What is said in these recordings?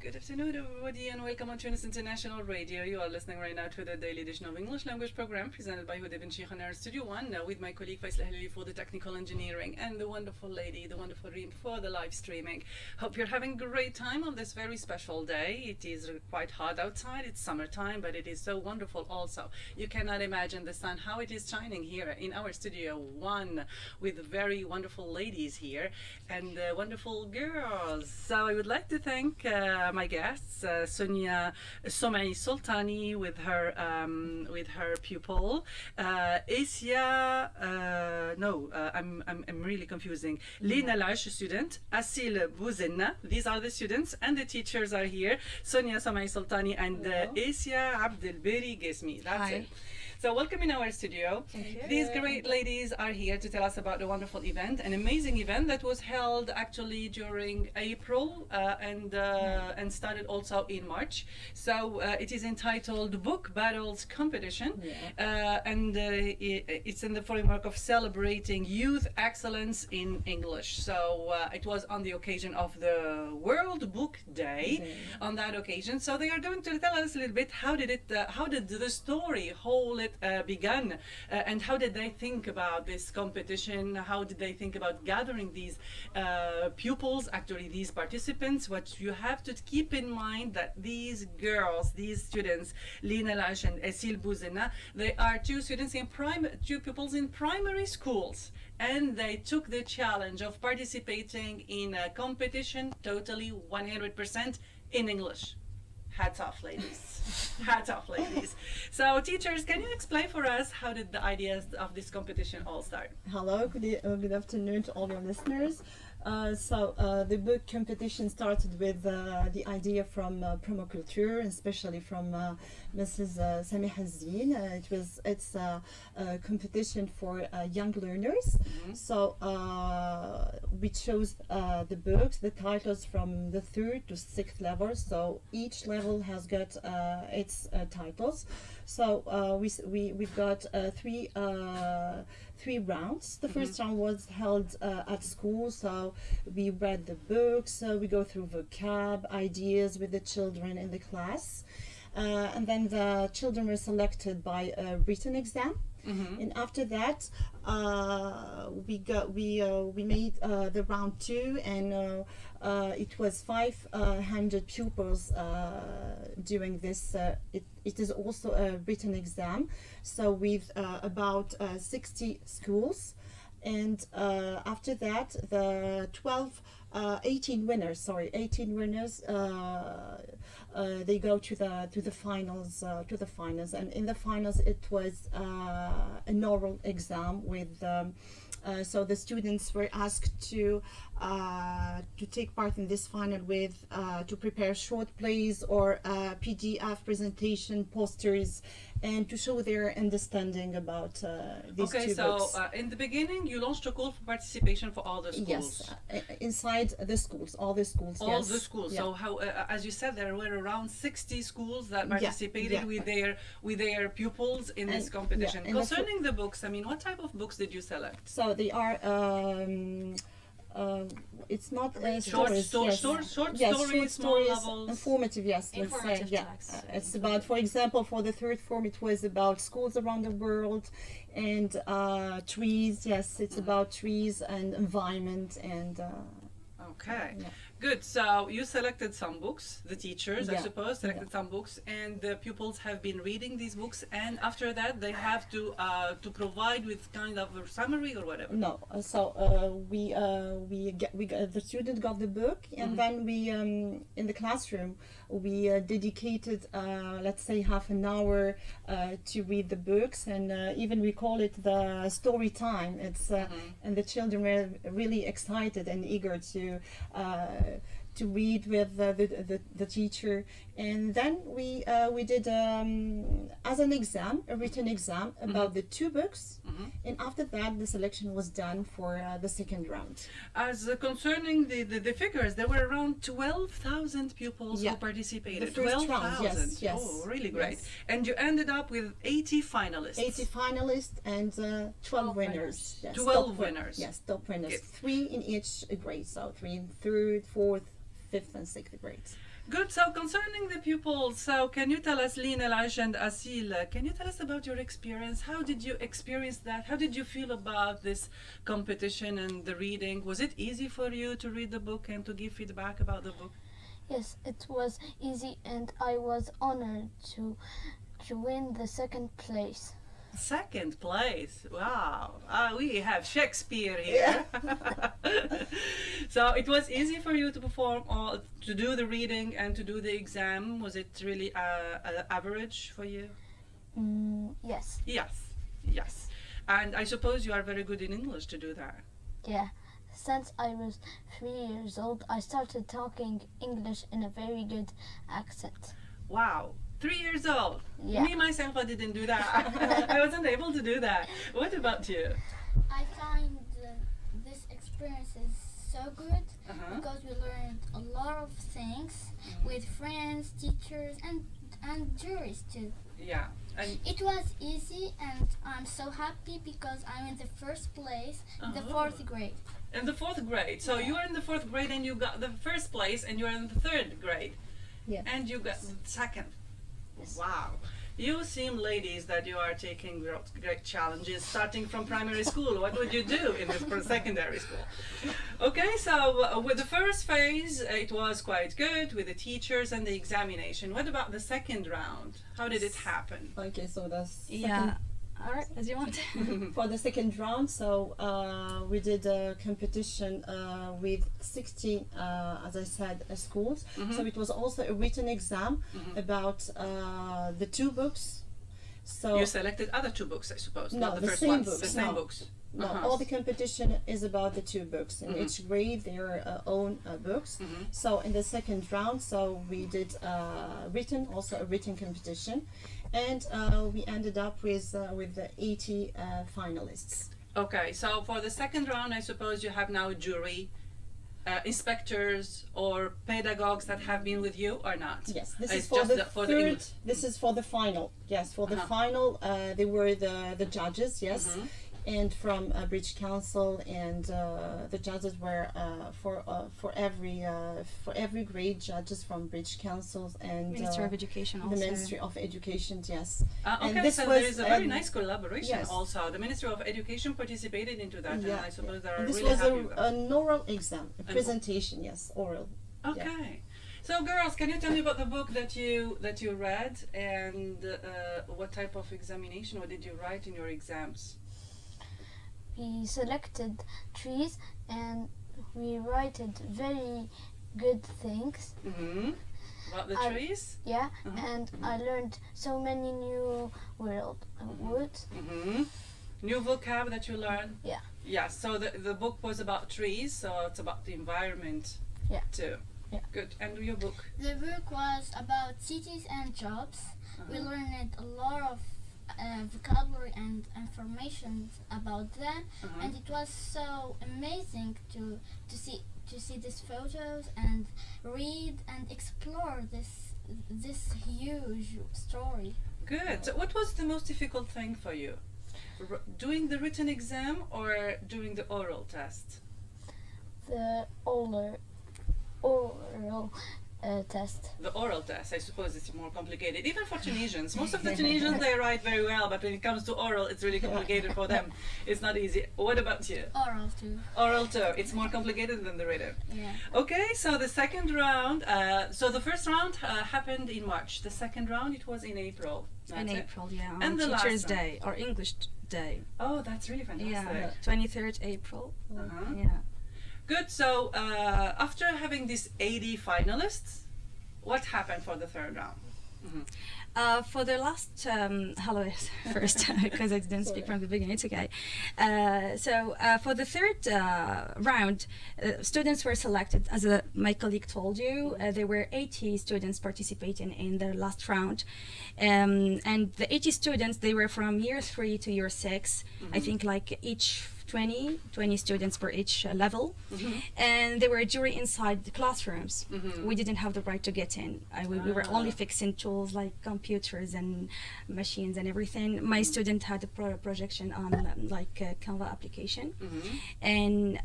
Good afternoon, everybody, and welcome on Tunis International Radio. You are listening right now to the daily edition of English language program presented by Houda Ben Cheikh on our Studio One, with my colleague Faisal Halili for the technical engineering, and the wonderful lady, the wonderful Reem for the live streaming. Hope you're having a great time on this very special day. It is quite hot outside. It's summertime, but it is so wonderful also. You cannot imagine the sun, how it is shining here in our Studio One with very wonderful ladies here and wonderful girls. So I would like to thank my guests, Sonia Soltani with her pupil, Assia, I'm really confusing. Lina El Euch student, Assil Bouzena. These are the students, and the teachers are here. Sonia Soltani and Assia Guesmi. That's it. So welcome in our studio. These great ladies are here to tell us about the wonderful event, an amazing event that was held actually during April and started also in March. So it is entitled Book Battles Competition, and it's in the framework of celebrating youth excellence in English. So it was on the occasion of the World Book Day. On that occasion, so they are going to tell us a little bit how did the story whole begun, and how did they think about this competition? How did they think about gathering these pupils, actually these participants? What you have to keep in mind that these girls, these students, Lina El Euch and Assil Bouzena, they are two pupils in primary schools, and they took the challenge of participating in a competition totally 100% in English. Hats off, ladies. Hats off, ladies. So, teachers, can you explain for us how did the ideas of this competition all start? Hello, good afternoon to all your listeners. The book competition started with the idea from Culturel, and especially from Mrs. Samiha Zine. It's a competition for young learners. So we chose the books, the titles from the 3rd to 6th level. So each level has got its titles. So we've got three rounds. The first round was held at school, so we read the books, we go through vocab, ideas with the children in the class, and then the children were selected by a written exam. And after that, we made the round 2, and it was 500 pupils doing this. It is also a written exam, so with about 60 schools. And after that, the 18 winners, they go to the finals. And in the finals, it was an oral exam with. So the students were asked to take part in this final with to prepare short plays or PDF presentation, posters, and to show their understanding about these two books. So in the beginning, you launched a call for participation for all the schools. Yes, inside the schools, all the schools. All the schools. Yeah. So how, as you said, there were around 60 schools that participated with their pupils in this competition. Concerning the books, I mean, what type of books did you select? So they are. It's not short stories, small novels. Informative, let's say. It's about, for example, for the 3rd form, it was about schools around the world, and trees. Yes, it's about trees and environment and. Okay, good. So you selected some books, the teachers, I suppose, selected some books, and the pupils have been reading these books, and after that they have to provide with kind of a summary or whatever. No, so the student got the book, and then we in the classroom we dedicated let's say half an hour to read the books, and even we call it the story time. It's and the children were really excited and eager to read with the teacher, and then we did as an exam, a written exam about the 2 books, and after that the selection was done for the 2nd round. As concerning the figures, there were around 12,000 pupils who participated. The first round, yes. Oh, really great. Yes. And you ended up with 80 finalists. 80 finalists and 12 winners. Yes, 12 winners. Yes, top winners. 3 in each grade, so 3 in 3rd, 4th, 5th and 6th grades. Good. So concerning the pupils, so can you tell us, Lina El Euch and Assil, can you tell us about your experience? How did you experience that? How did you feel about this competition and the reading? Was it easy for you to read the book and to give feedback about the book? Yes, it was easy, and I was honored to win the second place. Second place. Wow. We have Shakespeare here. So it was easy for you to perform or to do the reading and to do the exam. Was it really average for you? Yes. Yes. And I suppose you are very good in English to do that. Yeah. Since I was 3 years old, I started talking English in a very good accent. Wow. 3 years old. Yeah. Me, myself, I didn't do that. I wasn't able to do that. What about you? I find this experience is so good because we learned a lot of things with friends, teachers, and juries too. Yeah. And It was easy, and I'm so happy because I'm in the first place in the 4th grade. in the 4th grade. So you are in the 4th grade and you got the first place, and you are in the 3rd grade. Yeah. And you got second. Yes. Wow. You seem, ladies, that you are taking great challenges starting from primary school. What would you do in this secondary school? Okay, so with the first phase, it was quite good with the teachers and the examination. What about the second round? How did it happen? Okay, so the Yeah. All right, as you want. for the second round, so we did a competition with 16, as I said, schools. So it was also a written exam about the 2 books. So You selected other 2 books, I suppose, No, not the the first same ones. books, The same no. books. no, all the competition is about the 2 books. In each grade, their own books. So in the second round, so we did also a written competition, and we ended up with the 80 finalists. Okay, so for the second round, I suppose you have now a jury, inspectors or pedagogues that have been with you or not? Yes, this It's is for just the for third. English. This is for the final. Yes, for the final, they were the judges. Yes, and from British Council, and the judges were for every grade, judges from British Councils and Minister of Education also. the Ministry of Education. Yes, and Okay, this so was there is a very nice collaboration yes. also. The Ministry of Education participated into that, and I suppose they are and this really was happy with that. an oral exam, a presentation. Yes, oral. Okay. So girls, can you tell me about the book that you read, and what type of examination, what did you write in your exams? We selected trees, and we wrote very good things. About the I- trees? Yeah, and I learned so many new words. New vocab that you learned? Yeah. Yeah, so the book was about trees, so it's about the environment too. Yeah. Good. And your book? The book was about cities and jobs. We learned a lot of vocabulary and information about them, and it was so amazing to see these photos and read and explore this huge story. Good. So what was the most difficult thing for you? Doing the written exam or doing the oral test? The oral test. The oral test, I suppose it's more complicated. Even for Tunisians. Most of the Tunisians, they write very well, but when it comes to oral, it's really complicated for them. It's not easy. What about you? Oral too. Oral too. It's more complicated than the written. Yeah. Okay, so the second round, so the first round happened in March. The second round, it was in April. In That's it. April, yeah, on And the last Teachers' one? Day or English Day. Oh, that's really fantastic. Yeah, 23rd April. Uh-huh. Yeah. Good. So after having these 80 finalists, what happened for the third round? For the last, hello first, because I didn't speak from the beginning, it's okay. So for the third round, students were selected, as my colleague told you. There were 80 students participating in the last round. And the 80 students, they were from year 3 to year 6. I think like each 20 students per each level, and there were a jury inside the classrooms. We didn't have the right to get in. We were only fixing tools like computers and machines and everything. My student had a projection on like a Canva application, and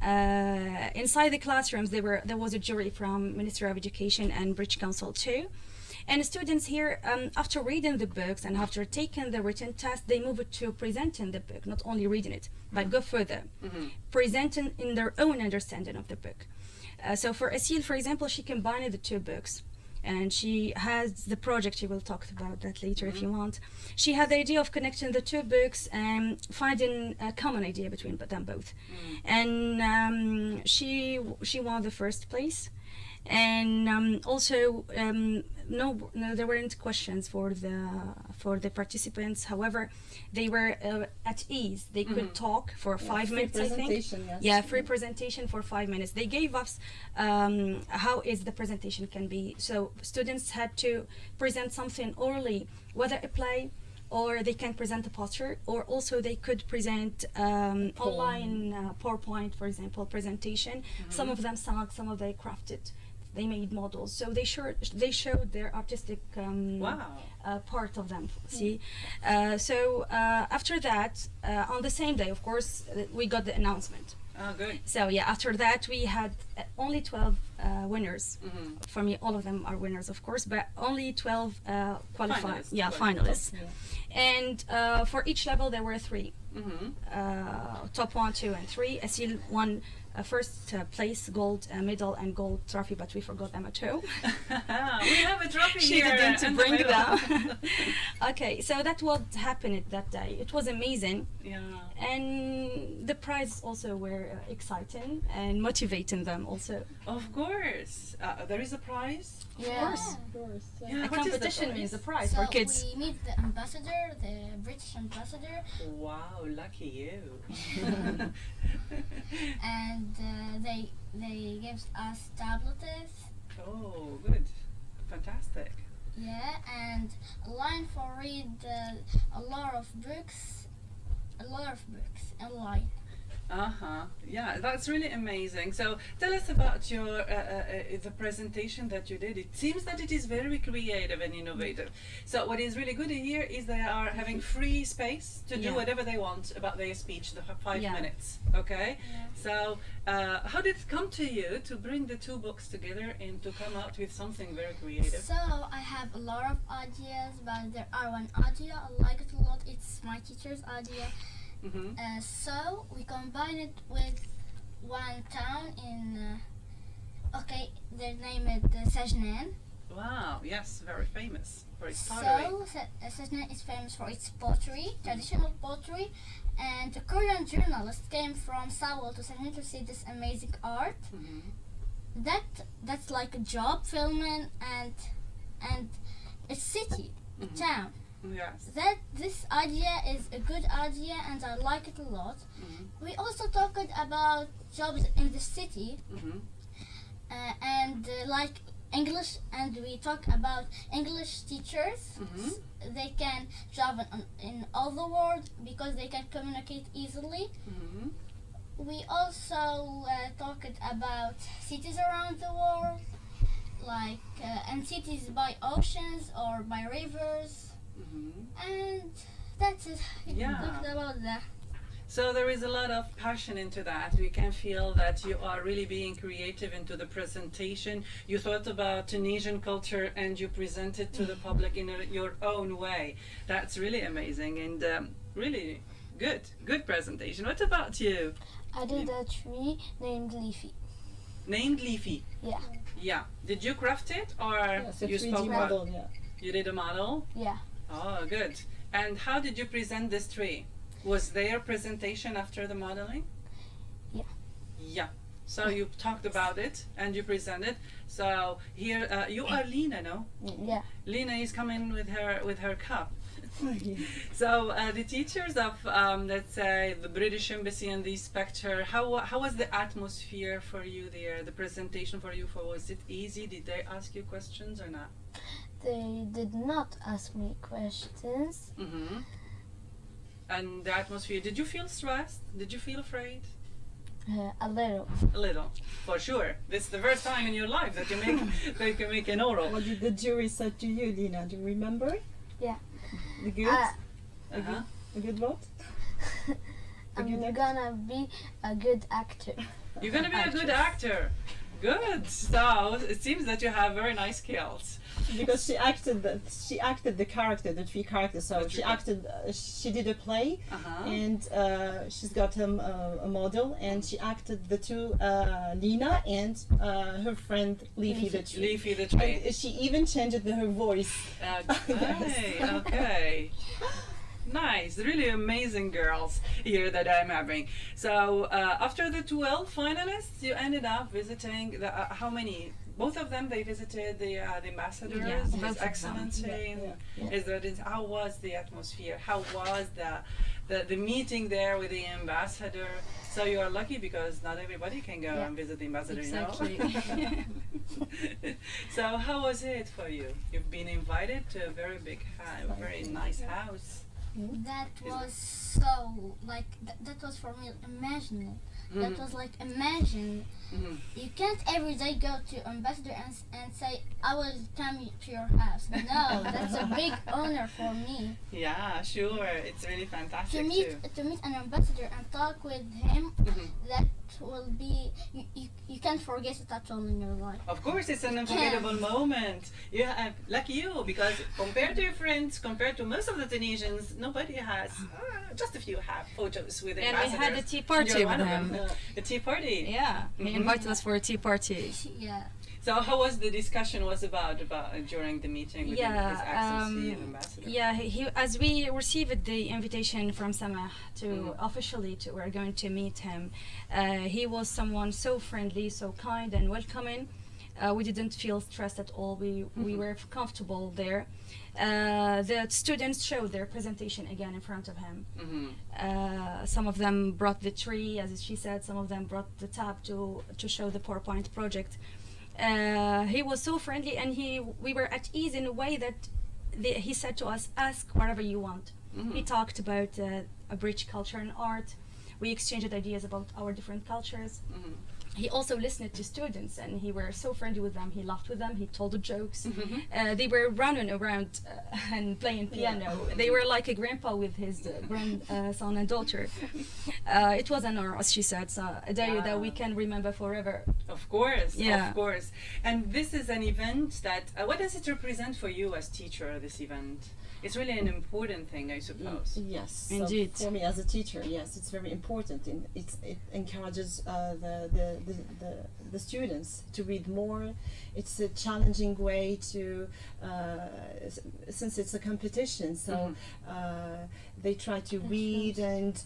inside the classrooms there was a jury from Ministry of Education and British Council too. And students here, after reading the books and after taking the written test, they move it to presenting the book, not only reading it, but go further, presenting in their own understanding of the book. So for Assil, for example, she combined the two books, and she has the project. She will talk about that later if you want. She had the idea of connecting the two books and finding a common idea between them both. And she won the first place. And also no, there weren't questions for the participants. However, they were at ease. They could talk for 5 minutes, I think. Yes. Free presentation for 5 minutes. They gave us how is the presentation can be. So students had to present something orally, whether a play, or they can present a poster, or also they could present online PowerPoint, for example, presentation. Some of them sang, some of them crafted. They made models, so they showed their artistic part of them. See, so after that, on the same day, of course, we got the announcement. Oh, good. So yeah, after that we had only 12 winners. For me, all of them are winners, of course, but only 12 qualified. Finalists. And for each level there were 3. Top 1, 2, and 3. Assil won first place, gold medal, and gold trophy, but we forgot them at home. We have a trophy She here. didn't bring them. Okay, so that what happened that day. It was amazing. Yeah. And the prizes also were exciting and motivating them also. Of course. There is a prize? Yeah. Of course. Yeah. A What is the competition prize? means a prize So for kids. we meet the ambassador, the British ambassador, Wow, lucky you. and they give us tablets. Oh, good. Fantastic. Yeah, and a line for read a lot of books online. Yeah, that's really amazing. So tell us about your the presentation that you did. It seems that it is very creative and innovative. So what is really good here is they are having free space to do whatever they want about their speech, the 5 minutes. Okay. So how did it come to you to bring the two books together and to come out with something very creative? So I have a lot of ideas, but there are one idea I like it a lot. It's my teacher's idea. So we combine it with one town in their name is Sajnan. Wow, yes, very famous for its pottery. So Sajnan is famous for its pottery, traditional pottery, and a Korean journalist came from Seoul to Sajnan to see this amazing art. That's like a job filming and a city, a town. Yes. That this idea is a good idea and I like it a lot. We also talked about jobs in the city and like English, and we talk about English teachers. They can job in all the world because they can communicate easily. We also talked about cities around the world, like and cities by oceans or by rivers. And that's it. Yeah. Talked about that. So there is a lot of passion into that. We can feel that you are really being creative into the presentation. You thought about Tunisian culture and you present it to the public in your own way. That's really amazing and really good presentation. What about you? I did a tree named Leafy. Named Leafy. Yeah. Yeah. Did you craft it or Yes, a you 3D spoke model, about? yeah. You did a model? Yeah. Oh, good. And how did you present this tree? Was there a presentation after the modeling? Yeah. Yeah. So you talked about it and you presented. So here you are Lina, no? Yeah. Lina is coming with her cup. So the teachers of let's say the British Embassy and the Spectre, how was the atmosphere for you there? The presentation for you, was it easy? Did they ask you questions or not? They did not ask me questions. And the atmosphere, did you feel stressed? Did you feel afraid? A little. A little, for sure. This is the first time in your life that you that you can make an oral. What did the jury say to you, Lina? Do you remember? Yeah. The good? Uh-huh. A good what? I'm gonna be a good actor. You're gonna be a good actor. Good. So it seems that you have very nice skills. Because she acted the character, the three characters. So she acted. She did a play, and she's got a model, and she acted the two Lina and her friend Leafy the tree. Leafy the tree. And she even changed her voice. Okay. Okay. Nice, really amazing girls here that I'm having. So after the 12 finalists, you ended up visiting the how many? Both of them, they visited the ambassadors, His Excellency. How was the atmosphere? How was the meeting there with the ambassador? So you are lucky because not everybody can go and visit the ambassador, Exactly. you know? So how was it for you? You've been invited to a very big, very nice house. That was so like that was for me imaginary. That was like imagine you can't every day go to ambassador and say I will come to your house. No, that's a big honor for me. Yeah, sure. It's really fantastic To meet an ambassador and talk with him. That will be you can't forget it at all in your life. Of course, it's an unforgettable moment. You have, like you, because compared to your friends, compared to most of the Tunisians, nobody has. Just a few have photos with ambassadors. And we had a tea party with him. A tea party. Yeah, he invited us for a tea party. Yeah. So how was the discussion was about during the meeting with His Excellency and ambassador? Yeah, he as we received the invitation from Samah to officially we're going to meet him. He was someone so friendly, so kind and welcoming. We didn't feel stressed at all. We were comfortable there. The students showed their presentation again in front of him. Some of them brought the tree, as she said. Some of them brought the tab to show the PowerPoint project. He was so friendly, and we were at ease in a way that he said to us, ask whatever you want. He talked about a British culture and art. We exchanged ideas about our different cultures. He also listened to students, and he were so friendly with them. He laughed with them. He told the jokes. They were running around and playing piano. They were like a grandpa with his grandson and daughter. It was an honor, as she said, so a day that we can remember forever. Of course, of course. And this is an event that, what does it represent for you as teacher, this event? It's really an important thing, I suppose. Yes, indeed. So for me as a teacher, yes, it's very important. It encourages the students to read more. It's a challenging way to, since it's a competition, so they try to read and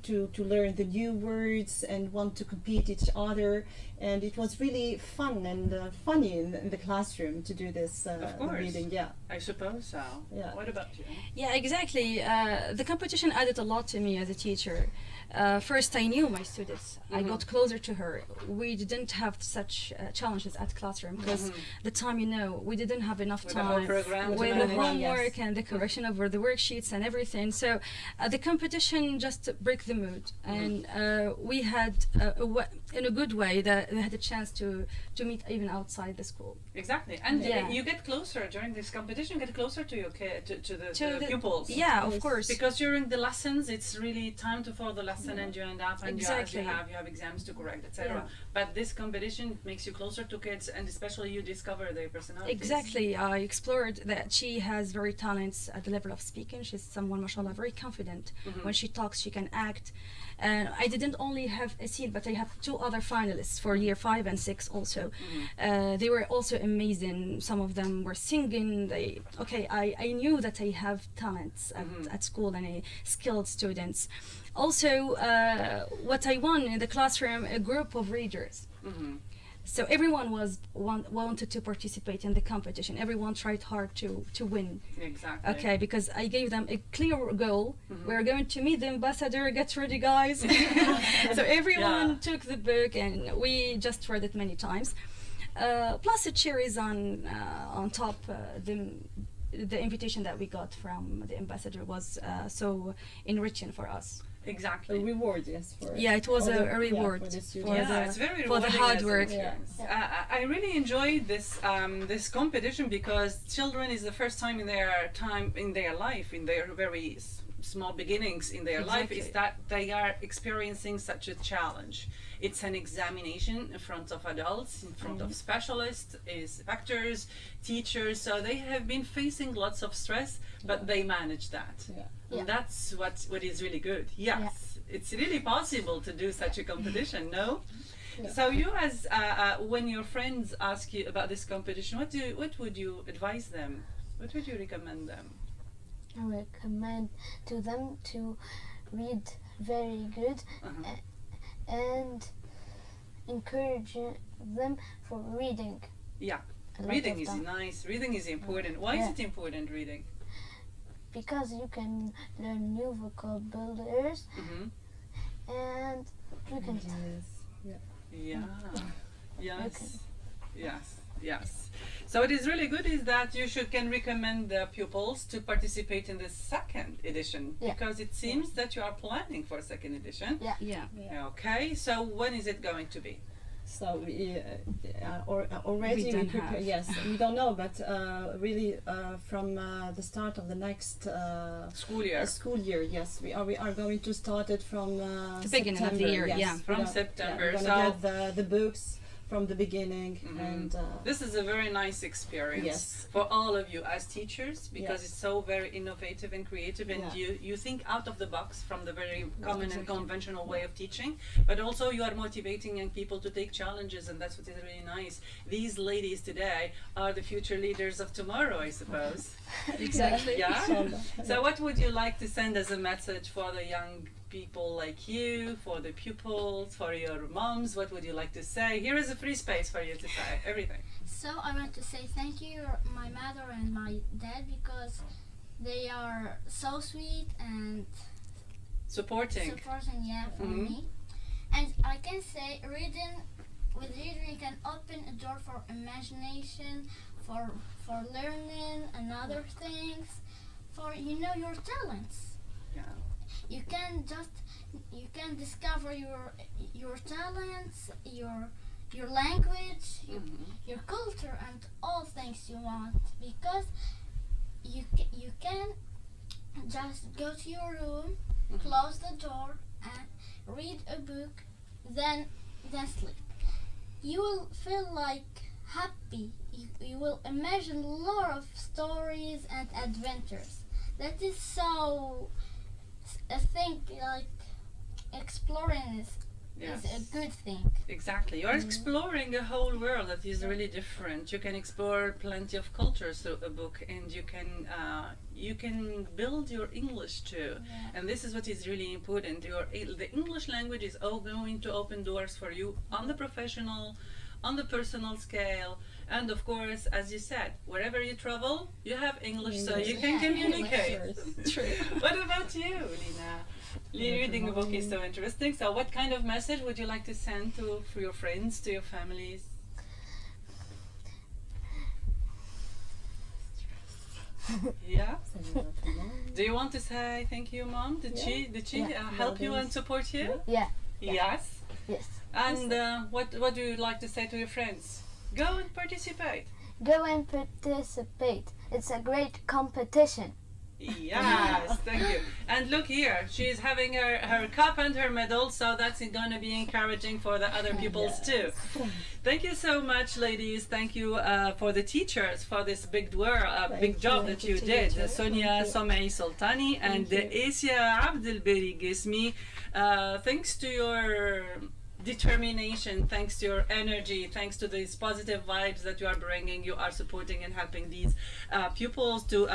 to learn the new words and want to compete each other. And it was really fun and funny in the classroom to do this reading. Yeah, I suppose so. Yeah. What about you? Yeah, exactly. The competition added a lot to me as a teacher. First, I knew my students. I got closer to her. We didn't have such challenges at classroom because the time, we didn't have enough time with the homework and the correction over the worksheets and everything. So the competition just broke the mood, and we had, in a good way, that they had a chance to meet even outside the school. Exactly, and you get closer during this competition. Get closer to your to the pupils. Yeah, of course. Because during the lessons, it's really time to follow the lesson, and you end up and you have exams to correct, etc. Yeah. But this competition makes you closer to kids, and especially you discover their personalities. Exactly. I explored that she has very talents at the level of speaking. She's someone, mashallah, very confident. When she talks, she can act. And I didn't only have Assil, but I have two other finalists for year 5 and 6 also. They were also amazing. Some of them were singing. I knew that I have talents at school and skilled students. Also, what I won in the classroom, a group of readers. So everyone wanted to participate in the competition. Everyone tried hard to win. Exactly. Okay, because I gave them a clear goal. We're going to meet the ambassador. Get ready, guys. So everyone took the book, and we just read it many times. Plus, the cherries on top. the invitation that we got from the ambassador was so enriching for us. Exactly. A reward, yes. For Yeah, it was a reward for the for students. Yeah, it's very for the rewarding hard as an work. experience. I really enjoyed this competition because children is the first time in their life, in their very small beginnings in their life, is that they are experiencing such a challenge. It's an examination in front of adults, in front of specialists, inspectors, teachers. So they have been facing lots of stress, but they manage that. Yeah. And that's what is really good. Yes, it's really possible to do such a competition. No. Yeah. So you, as when your friends ask you about this competition, what would you advise them? What would you recommend them? I recommend to them to read very good and encourage them for reading. Yeah, a lot reading of is them. nice. Reading is important. Why is it important, reading? Because you can learn new vocabularies and you can Yeah. Yes. So it is really good is that you can recommend the pupils to participate in the second edition because it seems that you are planning for second edition. Yeah. Okay. So when is it going to be? So we already We don't prepare. have. Yes, we don't know, but really from the start of the next School year. school year, yes, we are going to start it from The beginning of the September, year, yes. yeah. From We're September, we're so- gonna get the books from the beginning, and This is a very nice experience Yes. for all of you as teachers because Yes. it's so very innovative and creative, and you think out of the box from the very common and conventional way of teaching, but also you are motivating young people to take challenges, and that's what is really nice. These ladies today are the future leaders of tomorrow, I suppose. Exactly. Yeah. Inshallah. So what would you like to send as a message for the young people like you, for the pupils, for your moms? What would you like to say? Here is a free space for you to say everything. So I want to say thank you, my mother and my dad, because they are so sweet and Supporting. for me. And I can say with reading you can open a door for imagination, for learning and other things, for your talents. Yeah. You can discover your talents, your language, your culture, and all things you want, because you can just go to your room, close the door, and read a book, then sleep. You will feel like happy. You will imagine a lot of stories and adventures. That is so. I think like exploring is a good thing. Exactly. You're exploring a whole world that is really different. You can explore plenty of cultures through a book, and you can build your English too. And this is what is really important. The English language is all going to open doors for you on the professional, on the personal scale, and of course, as you said, wherever you travel, you have English, so you can communicate. True. What about you, Lina? Reading a book is so interesting. So what kind of message would you like to send for your friends, to your families? Yeah? Do you want to say thank you, Mom? Did she help you and support you? Yeah. Yes. Yes. And what do you like to say to your friends? Go and participate. Go and participate. It's a great competition. Yes, thank you. And look here, she's having her cup and her medal, so that's going to be encouraging for the other pupils too. Thank you so much, ladies. Thank you for the teachers for this big job that you did. Sonia Soltani and Assia Guesmi. Thanks to your determination, thanks to your energy, thanks to these positive vibes that you are bringing, you are supporting and helping these pupils to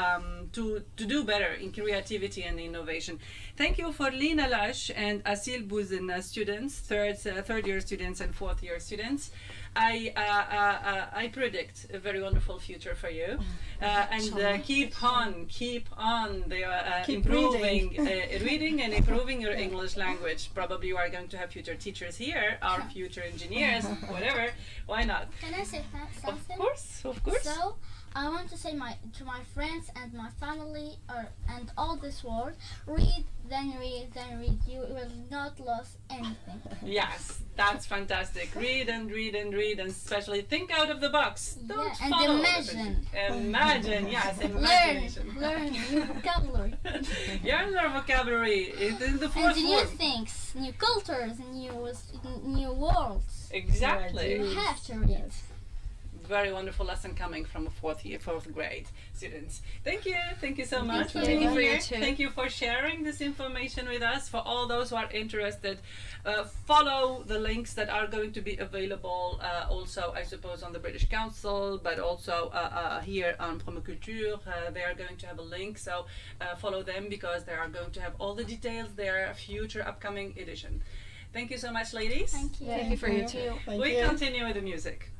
do better in creativity and innovation. Thank you for Lina El Euch and Assil Bouzena students, third year students and fourth year students. I predict a very wonderful future for you, and keep on improving reading and improving your English language. Probably you are going to have future teachers here, or future engineers, whatever. Why not? Can I say something? Of course. So I want to say to my friends and my family and all this world, read, then read, then read. You will not lose anything. Yes, that's fantastic. Read and read and read, and especially think out of the box. Don't and follow imagine. Imagine, yes, imagination. Learn new vocabulary. Learn vocabulary in the fourth And new form. things, new cultures, new worlds. Exactly. You have to read. Very wonderful lesson coming from a fourth grade students. Thank you so much for you. being Thank you here. too. Thank you for sharing this information with us. For all those who are interested, follow the links that are going to be available also, I suppose, on the British Council, but also here on Promouvoir. They are going to have a link, so follow them because they are going to have all the details, their future upcoming edition. Thank you so much, ladies. Thank you. Thank you for your time. Thank We you. continue with the music.